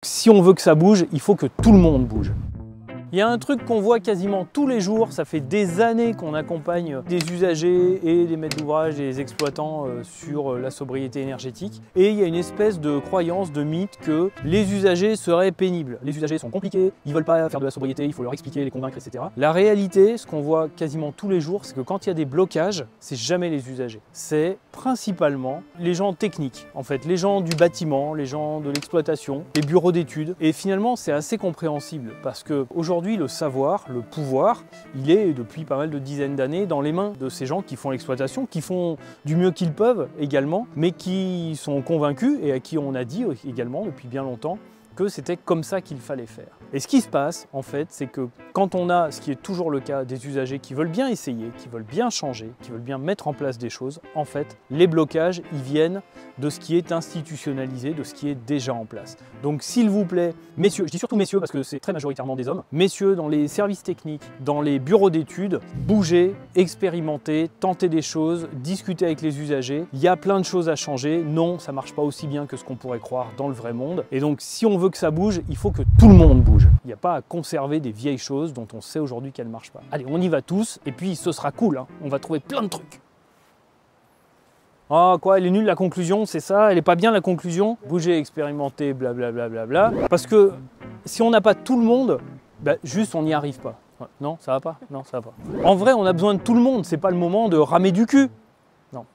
Si on veut que ça bouge, il faut que tout le monde bouge. Il y a un truc qu'on voit quasiment tous les jours, ça fait des années qu'on accompagne des usagers et des maîtres d'ouvrage et des exploitants sur la sobriété énergétique. Et il y a une espèce de croyance, de mythe que les usagers seraient pénibles. Les usagers sont compliqués, ils veulent pas faire de la sobriété, il faut leur expliquer, les convaincre, etc. La réalité, ce qu'on voit quasiment tous les jours, c'est que quand il y a des blocages, c'est jamais les usagers. C'est principalement les gens techniques, en fait, les gens du bâtiment, les gens de l'exploitation, les bureaux d'études. Et finalement, c'est assez compréhensible parce que aujourd'hui, le savoir, le pouvoir, il est depuis pas mal de dizaines d'années dans les mains de ces gens qui font l'exploitation, qui font du mieux qu'ils peuvent également, mais qui sont convaincus et à qui on a dit également depuis bien longtemps que c'était comme ça qu'il fallait faire. Et ce qui se passe, en fait, c'est que quand on a, ce qui est toujours le cas, des usagers qui veulent bien essayer, qui veulent bien changer, qui veulent bien mettre en place des choses, en fait, les blocages, ils viennent de ce qui est institutionnalisé, de ce qui est déjà en place. Donc, s'il vous plaît, messieurs, je dis surtout messieurs parce que c'est très majoritairement des hommes, messieurs, dans les services techniques, dans les bureaux d'études, bougez, expérimentez, tentez des choses, discutez avec les usagers. Il y a plein de choses à changer. Non, ça marche pas aussi bien que ce qu'on pourrait croire dans le vrai monde. Et donc, si on veut que ça bouge, il faut que tout le monde bouge. Il n'y a pas à conserver des vieilles choses dont on sait aujourd'hui qu'elles ne marchent pas. Allez, on y va tous, et puis ce sera cool, hein. On va trouver plein de trucs. Ah quoi, elle est nulle la conclusion, c'est ça? Elle est pas bien la conclusion? Bouger, expérimenter, blablabla. Parce que si on n'a pas tout le monde, bah, juste on n'y arrive pas. Non, ça va pas? Non, ça va pas. En vrai, on a besoin de tout le monde, c'est pas le moment de ramer du cul. Non.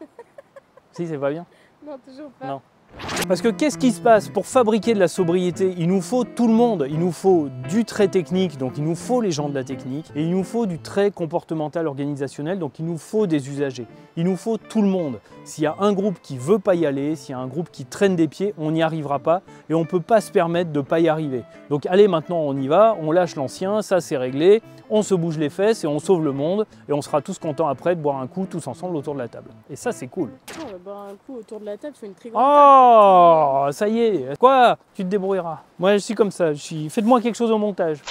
Si, c'est pas bien? Non, toujours pas. Non. Parce que qu'est-ce qui se passe? Pour fabriquer de la sobriété, il nous faut tout le monde. Il nous faut du trait technique, donc il nous faut les gens de la technique. Et il nous faut du trait comportemental organisationnel, donc il nous faut des usagers. Il nous faut tout le monde. S'il y a un groupe qui ne veut pas y aller, s'il y a un groupe qui traîne des pieds, on n'y arrivera pas et on ne peut pas se permettre de ne pas y arriver. Donc allez, maintenant on y va, on lâche l'ancien, ça c'est réglé, on se bouge les fesses et on sauve le monde et on sera tous contents après de boire un coup tous ensemble autour de la table. Et ça c'est cool. On va boire un coup autour de la table, c'est une très grande table. Oh, ça y est. Quoi? Tu te débrouilleras. Moi je suis comme ça, faites-moi quelque chose au montage.